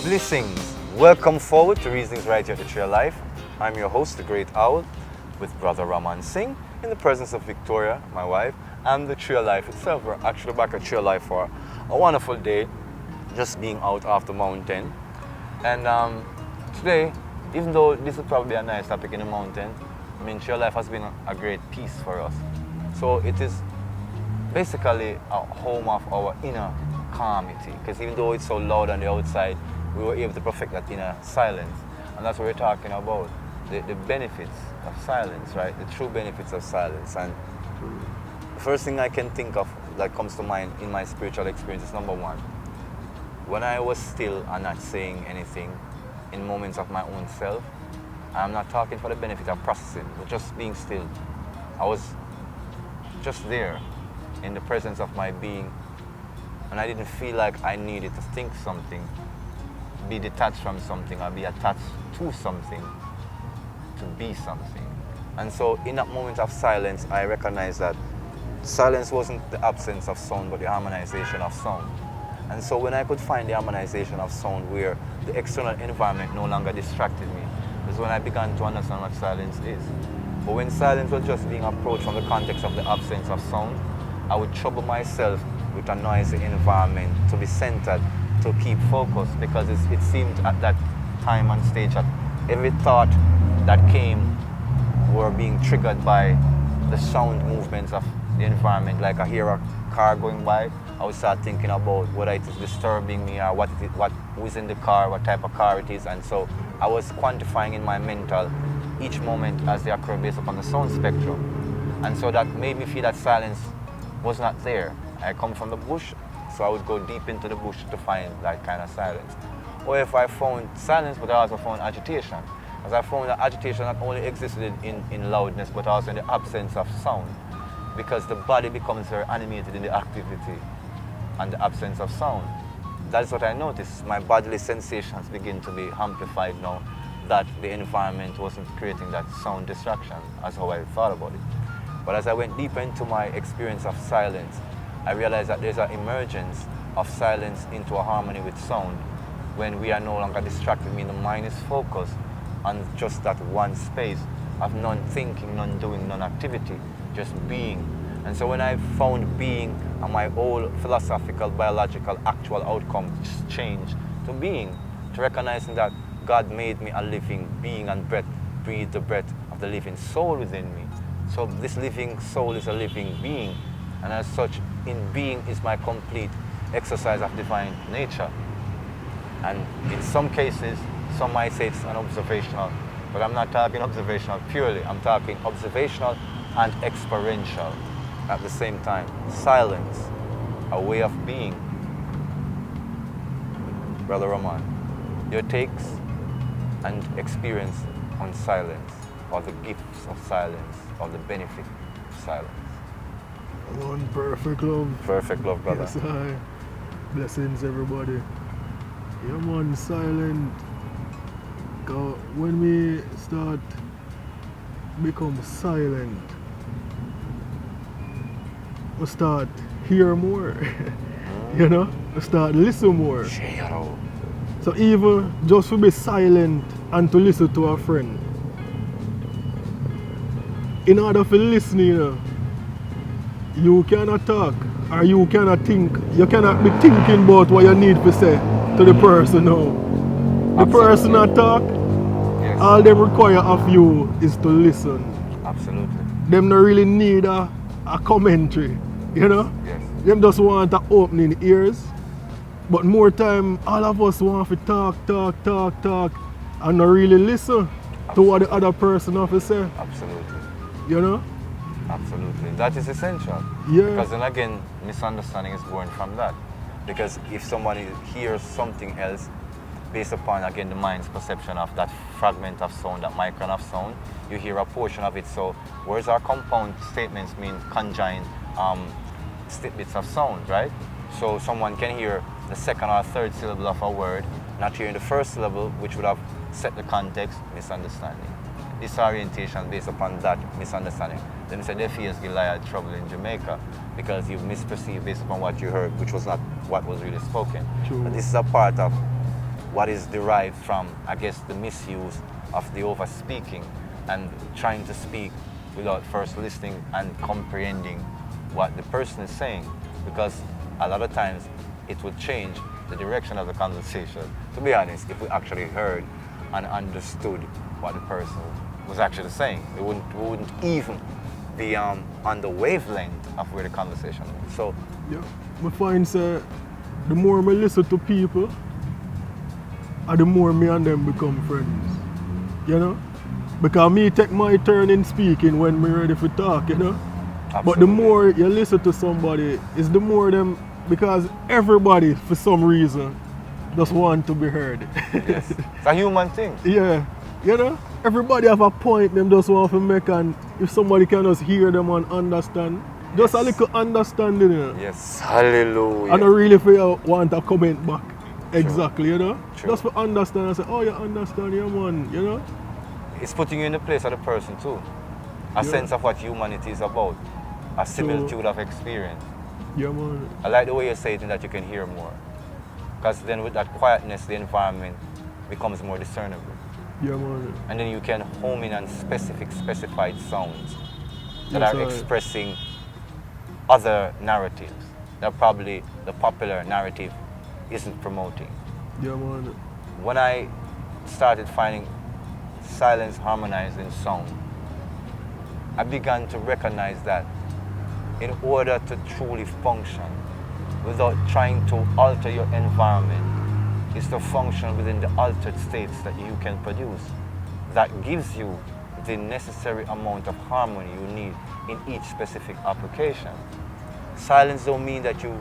Blessings. Welcome forward to Reasonings Right Here at the Tree of Life. I'm your host, the Great Owl, with Brother Ramon Singh, in the presence of Victoria, my wife, and the Tree of Life itself. We're actually back at Tree of Life for a wonderful day, just being out off the mountain. And today, even though this would probably be a nice topic in the mountain, I mean, Tree of Life has been a great peace for us. So it is basically a home of our inner calmity, because even though it's so loud on the outside, we were able to perfect that inner silence. And that's what we're talking about, the benefits of silence, right? The true benefits of silence. And the first thing I can think of that comes to mind in my spiritual experience is number one, when I was still and not saying anything in moments of my own self. I'm not talking for the benefit of processing, but just being still. I was just there in the presence of my being, and I didn't feel like I needed to think something, be detached from something, or be attached to something to be something. And so in that moment of silence, I recognized that silence wasn't the absence of sound, but the harmonization of sound. And so when I could find the harmonization of sound where the external environment no longer distracted me, is when I began to understand what silence is. But when silence was just being approached from the context of the absence of sound, I would trouble myself with a noisy environment to be centered, to keep focused, because it seemed at that time and stage that every thought that came were being triggered by the sound movements of the environment. Like I hear a car going by, I would start thinking about whether it is disturbing me or who is in the car, what type of car it is. And so I was quantifying in my mental each moment as they occur based upon the sound spectrum. And so that made me feel that silence was not there. I come from the bush, so I would go deep into the bush to find that kind of silence. Or if I found silence, but I also found agitation. As I found that agitation not only existed in loudness, but also in the absence of sound. Because the body becomes very animated in the activity and the absence of sound. That's what I noticed. My bodily sensations begin to be amplified now that the environment wasn't creating that sound distraction, as how I thought about it. But as I went deeper into my experience of silence, I realized that there's an emergence of silence into a harmony with sound when we are no longer distracted, meaning the mind is focused on just that one space of non-thinking, non-doing, non-activity, just being. And so when I found being and my whole philosophical, biological, actual outcome changed to being, to recognizing that God made me a living being and breathed the breath of the living soul within me. So this living soul is a living being, and as such, in being is my complete exercise of divine nature. And in some cases, some might say it's an observational, but I'm not talking observational purely. I'm talking observational and experiential at the same time. Silence, a way of being. Brother Ramon, your takes and experience on silence, or the gifts of silence, or the benefit of silence. One perfect love. Perfect love, brother. Yes, I. Blessings, everybody. Yeah, man, silent. 'Cause when we start become silent, we start hear more. You know, we start listen more. So even just to be silent and to listen to a friend, in order to listen, you know, you cannot talk or you cannot think. You cannot be thinking about what you need to say to the person now. The person that talk, yes. All they require of you is to listen. Absolutely. Them not really need a commentary, you know? Yes. Them just want to opening ears. But more time, all of us want to talk, and not really listen to what the other person have to say. Absolutely. You know? Absolutely. That is essential. Yeah. Because then again, misunderstanding is born from that. Because if somebody hears something else, based upon, again, the mind's perception of that fragment of sound, that micron of sound, you hear a portion of it. So words are compound statements, mean conjoined bits of sound, right? So someone can hear the second or third syllable of a word, not hearing the first syllable, which would have set the context, misunderstanding. Disorientation based upon that misunderstanding. Then say they face Goliath trouble in Jamaica because you misperceived based upon what you heard, which was not what was really spoken. True. And this is a part of what is derived from, I guess, the misuse of the over speaking and trying to speak without first listening and comprehending what the person is saying, because a lot of times it would change the direction of the conversation, to be honest, if we actually heard and understood what the person was actually saying. We wouldn't even be on the wavelength of where the conversation was. So yeah, I find the more I listen to people, the more me and them become friends. You know? Because me take my turn in speaking when me ready for talk, you know? absolutely. But the more you listen to somebody, is the more them, because everybody, for some reason, just want to be heard. Yes. It's a human thing. Yeah. You know? Everybody have a point them just want to make, and if somebody can just hear them and understand, just a little understanding, you know? Yes. Hallelujah. I don't really feel want to comment back. Exactly, you know? True. Just for understand and say, oh, you understand, yeah, man, you know? It's putting you in the place of the person too. A sense of what humanity is about. A similitude of experience. Yeah, man. I like the way you say it, in that you can hear more. Because then with that quietness, the environment becomes more discernible. Yeah, man. And then you can home in on specified sounds that Yes, are sir. expressing other narratives that probably the popular narrative isn't promoting. Yeah, man. When I started finding silence harmonized in sound, I began to recognize that in order to truly function without trying to alter your environment, is to function within the altered states that you can produce. That gives you the necessary amount of harmony you need in each specific application. Silence don't mean that you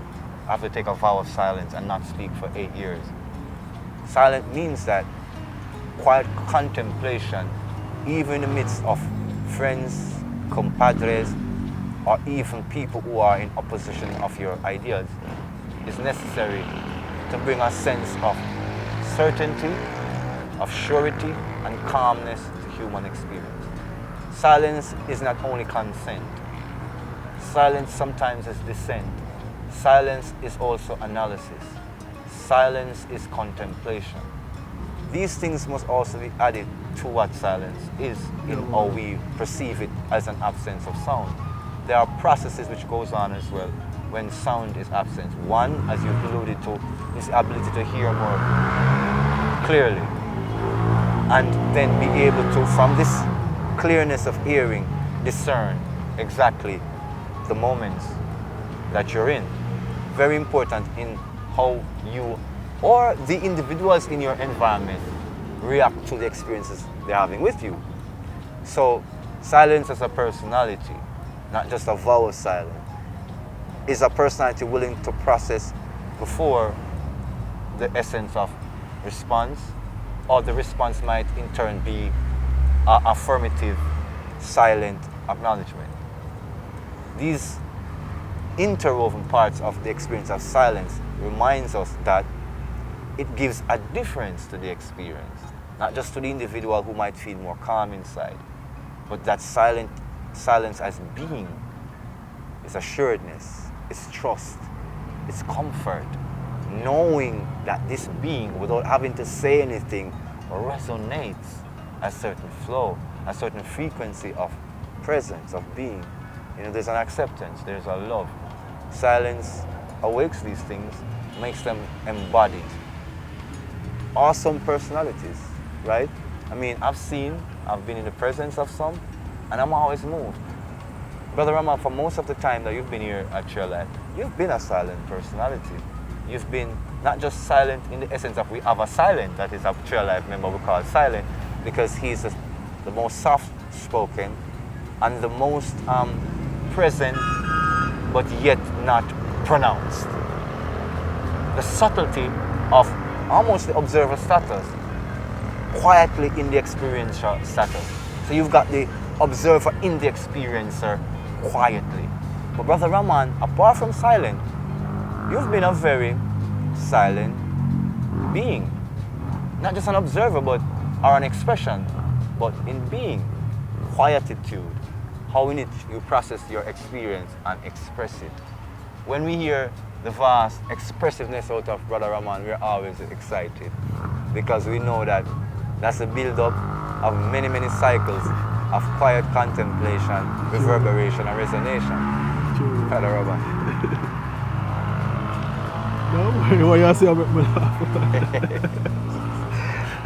have to take a vow of silence and not speak for 8 years. Silent means that quiet contemplation, even in the midst of friends, compadres, or even people who are in opposition of your ideas, is necessary to bring a sense of certainty, of surety, and calmness to human experience. Silence is not only consent. Silence sometimes is dissent. Silence is also analysis. Silence is contemplation. These things must also be added to what silence is in how we perceive it as an absence of sound. There are processes which goes on as well when sound is absent. One, as you alluded to, is the ability to hear more clearly, and then be able to, from this clearness of hearing, discern exactly the moments that you're in. Very important in how you or the individuals in your environment react to the experiences they're having with you. So silence as a personality, not just a vow of silence, is a personality willing to process before the essence of response, or the response might in turn be an affirmative, silent acknowledgement. These interwoven parts of the experience of silence reminds us that it gives a difference to the experience, not just to the individual who might feel more calm inside, but that silence as being is assuredness, it's trust, it's comfort, knowing that this being, without having to say anything, resonates a certain flow, a certain frequency of presence, of being. You know, there's an acceptance, there's a love. Silence awakes these things, makes them embodied. Awesome personalities, right? I mean, I've been in the presence of some, and I'm always moved. Brother Ramon, for most of the time that you've been here at True Life, you've been a silent personality. You've been not just silent in the essence of we have a silent that is a True Life member we call silent, because he's the most soft-spoken and the most present, but yet not pronounced. The subtlety of almost the observer status, quietly in the experiencer status. So you've got the observer in the experiencer quietly. But Brother Ramon, apart from silent, you've been a very silent being. Not just an observer, but or an expression, but in being. Quietitude, how in it you process your experience and express it. When we hear the vast expressiveness out of Brother Ramon, we're always excited. because we know that that's a build-up of many, many cycles of quiet contemplation, reverberation, and resonation. True. Brother Robert. No, what you say about me laugh?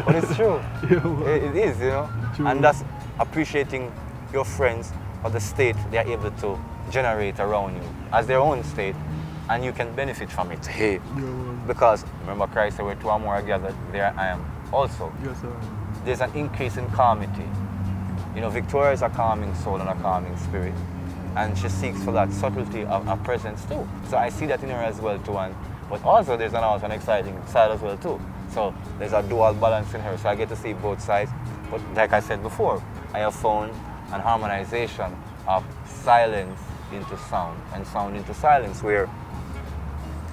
But it's true. Yeah, man. It is, you know. True. And that's appreciating your friends or the state they are able to generate around you as their own state, and you can benefit from it. Hey. Yeah, man. Because remember Christ said, where two or more are gathered, there I am also. Yes, sir. There's an increase in calmity. You know, Victoria is a calming soul and a calming spirit. And she seeks for that subtlety of her presence too. So I see that in her as well too. But also there's an exciting side as well too. So there's a dual balance in her. So I get to see both sides. But like I said before, I have found an harmonization of silence into sound and sound into silence, where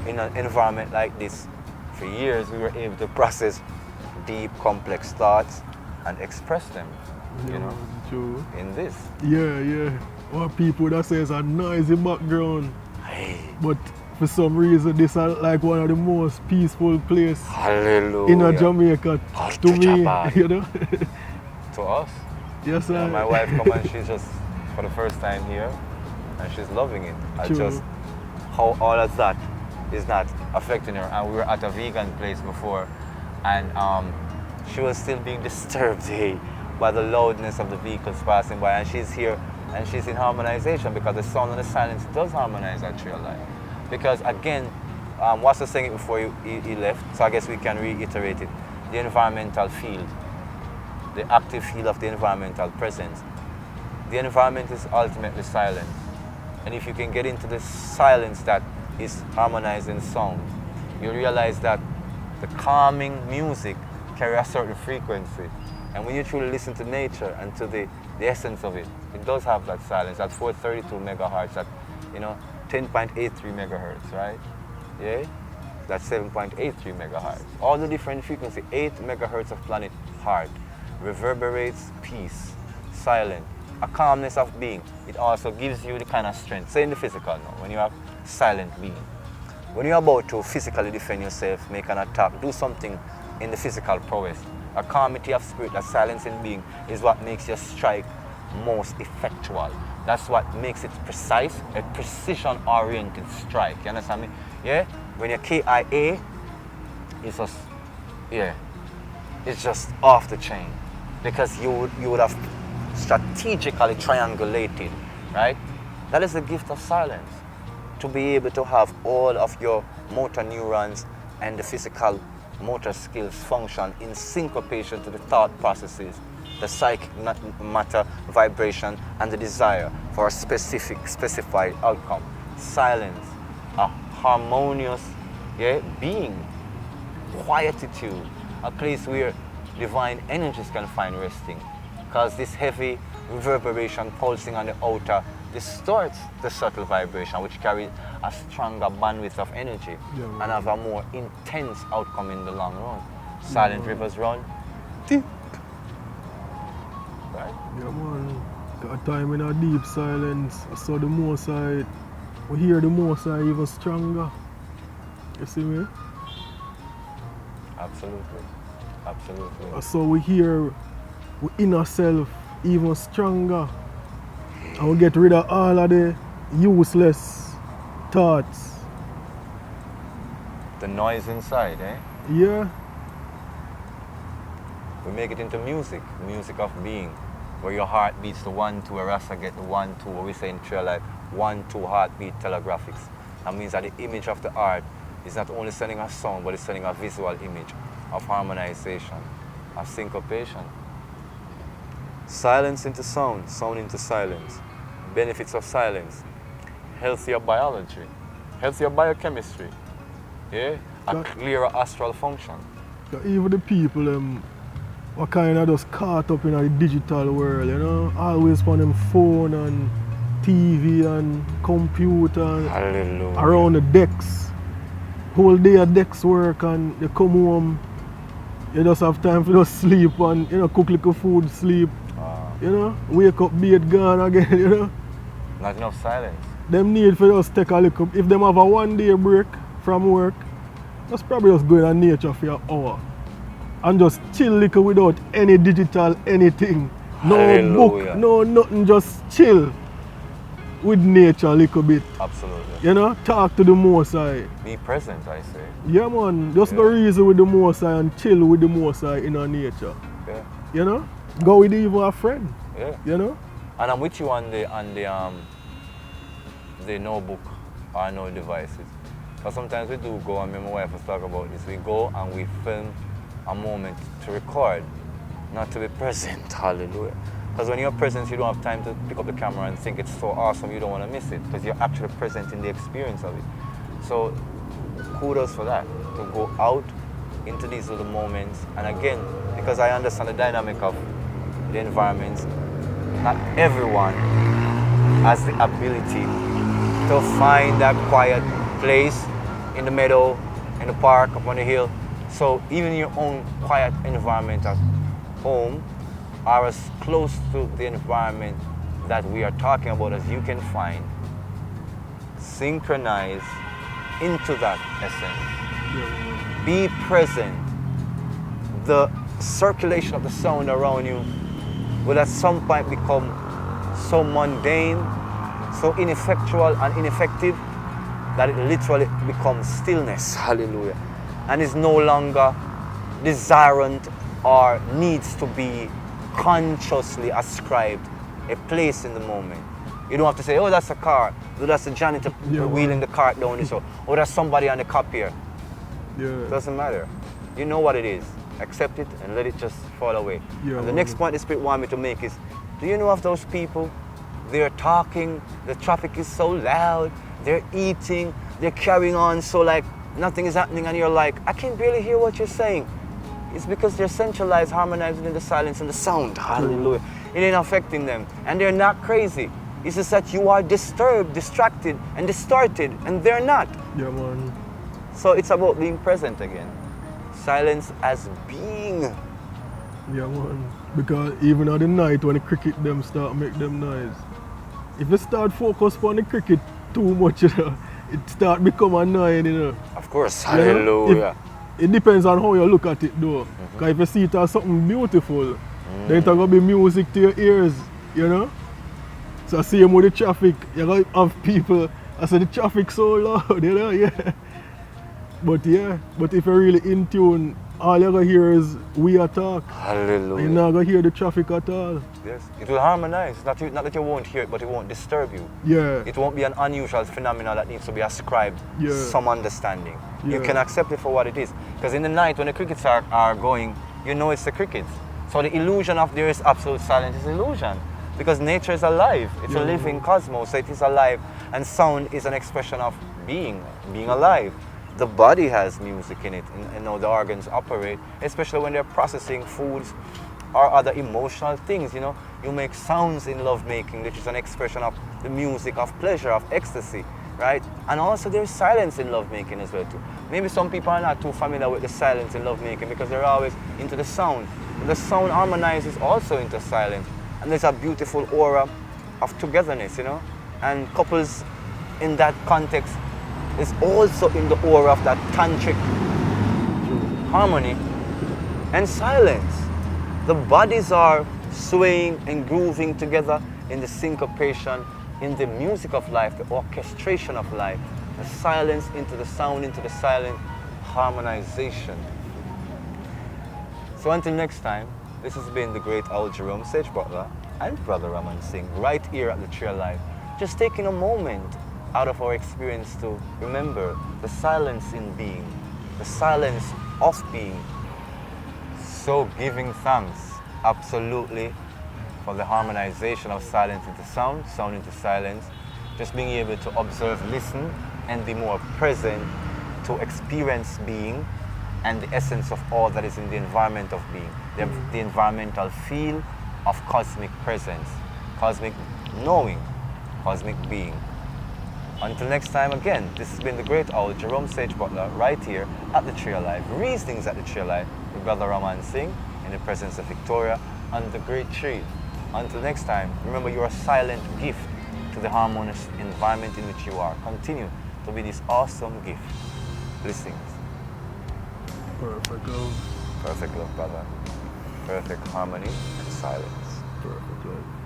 in an environment like this, for years we were able to process deep, complex thoughts and express them, Yeah, you know, man, true. in this. Yeah, yeah. Or people that say it's a noisy background, Hey, but for some reason this is like one of the most peaceful places hallelujah. in Jamaica to me, you know. To us. Yes, You know, sir. my wife come and she's just for the first time here and she's loving it. I True. just how all of that is not affecting her. And we were at a vegan place before, and she was still being disturbed by the loudness of the vehicles passing by, and she's here and she's in harmonization because the sound and the silence does harmonize our trail life. Because again, Wassa was saying it before he left, so I guess we can reiterate it. The environmental field, the active field of the environmental presence. The environment is ultimately silent. And if you can get into the silence that is harmonizing sound, you realize that the calming music carries a certain frequency. And when you truly listen to nature and to the essence of it, it does have that silence at 432 megahertz, at 10.83 megahertz, right? Yeah? That's 7.83 megahertz. All the different frequency, 8 megahertz of planet heart, reverberates peace, silent, a calmness of being. It also gives you the kind of strength. Say in the physical now, when you have silent being. When you're about to physically defend yourself, make an attack, do something in the physical prowess, a calmity of spirit, that silence in being is what makes your strike most effectual. That's what makes it precise, a precision-oriented strike. You understand me? Yeah? When your KIA is just, yeah, it's just off the chain. Because you would have strategically triangulated, right? That is the gift of silence. To be able to have all of your motor neurons and the physical motor skills function in syncopation to the thought processes, the psychic matter, vibration, and the desire for a specified outcome. Silence, a harmonious being, quietitude, a place where divine energies can find resting. Because this heavy reverberation pulsing on the outer distorts the subtle vibration, which carries a stronger bandwidth of energy and have a more intense outcome in the long run. Silent rivers run deep. Right? Yeah, man. Got a time in a deep silence. I saw the Most High. We hear the Most High even stronger. You see me? Absolutely. Absolutely. I saw we hear we inner self even stronger. And we get rid of all of the useless thoughts. The noise inside, eh? Yeah. We make it into music, music of being, where your heart beats the 1-2, where Rasta get the 1-2, what we say in trail life, 1-2 heartbeat telegraphics. That means that the image of the art is not only sending a sound, but it's sending a visual image of harmonization, of syncopation. Silence into sound, sound into silence. Benefits of silence. Healthier biology, healthier biochemistry, yeah? A clearer astral function. Yeah, even the people were kind of just caught up in the digital world, you know? Always on them phone and TV and computer and Hallelujah. around the decks. Whole day at decks work, and you come home, you just have time for just sleep and cook little food, sleep. Wake up, bed gone again, Not enough silence. Them need for just take a little, if them have a 1 day break from work, just probably just go in nature for an hour. and just chill little without any digital anything. No Hallelujah. book, no nothing, just chill with nature a little bit. Absolutely. You know, talk to the Most High. Be present, I say. Yeah, man, just go reason with the Most High and chill with the Most High in our nature. Yeah. You know, go with even a friend. Yeah. You know, And I'm with you on the no book or no devices. Because sometimes we do go, and me and my wife was talking about this, we go and we film a moment to record, not to be present. Hallelujah. Because when you're present, you don't have time to pick up the camera and think it's so awesome, you don't want to miss it, because you're actually present in the experience of it. So kudos for that, to go out into these little moments. And again, because I understand the dynamic of the environments, not everyone has the ability to find that quiet place in the meadow, in the park, up on the hill. So even your own quiet environment at home are as close to the environment that we are talking about as you can find. Synchronize into that essence. Be present. The circulation of the sound around you will at some point become so mundane, so ineffectual and ineffective that it literally becomes stillness. Hallelujah. And is no longer desirant or needs to be consciously ascribed a place in the moment. You don't have to say, oh, that's a car, oh, that's a janitor wheeling the cart down this road, oh, that's somebody on the cop here. It doesn't matter. You know what it is. Accept it and let it just fall away. And the next point the Spirit wants me to make is, do you know of those people? They're talking, the traffic is so loud, they're eating, they're carrying on so like nothing is happening, and you're like, I can barely hear what you're saying. It's because they're centralized, harmonizing in the silence and the sound. Hallelujah. It ain't affecting them. And they're not crazy. It's just that you are disturbed, distracted, and distorted, and they're not. Yeah, man. So it's about being present again. Silence as being. Yeah, man. Because even at the night when the cricket them start make them noise, if you start focus on the cricket too much, you know, it start become annoying, you know. Of course, You know? hallelujah. It depends on how you look at it though. Because if you see it as something beautiful, then it's going to be music to your ears, you know. So same with the traffic, you're going to have people, I said the traffic so loud, you know, yeah. But if you're really in tune, all you're going to hear is we are talk. Hallelujah. You're not going to hear the traffic at all. Yes, it will harmonize. Not that you won't hear it, but it won't disturb you. Yeah. It won't be an unusual phenomenon that needs to be ascribed some understanding. You Yeah. can accept it for what it is. Because in the night when the crickets are going, you know it's the crickets. So the illusion of there is absolute silence is illusion. Because nature is alive. It's a living cosmos, so it is alive. And sound is an expression of being alive. The body has music in it, and how the organs operate, especially when they're processing foods or other emotional things. You know, you make sounds in lovemaking, which is an expression of the music of pleasure, of ecstasy, right? And also there's silence in lovemaking as well too. Maybe some people are not too familiar with the silence in lovemaking because they're always into the sound. The sound harmonizes also into silence, and there's a beautiful aura of togetherness, you know. And couples in that context is also in the aura of that tantric harmony and silence. The bodies are swaying and grooving together in the syncopation, in the music of life, the orchestration of life, the silence into the sound, into the silent harmonization. So until next time, this has been the great owl Jerome Sage Butler and Brother Ramon Singh right here at the Tree of Life, just taking a moment out of our experience to remember the silence in being, the silence of being. So giving thanks absolutely for the harmonization of silence into sound, sound into silence, just being able to observe, listen, and be more present to experience being and the essence of all that is in the environment of being, the environmental feel of cosmic presence, cosmic knowing, cosmic being. Until next time again, this has been the great owl Jerome Sage Butler right here at the Tree of Life, Reasonings at the Tree of Life with Brother Ramon Singh in the presence of Victoria and the great tree. Until next time, remember you're a silent gift to the harmonious environment in which you are. Continue to be this awesome gift. Blessings. Perfect, love. Perfect love, brother. Perfect harmony and silence. Perfect love.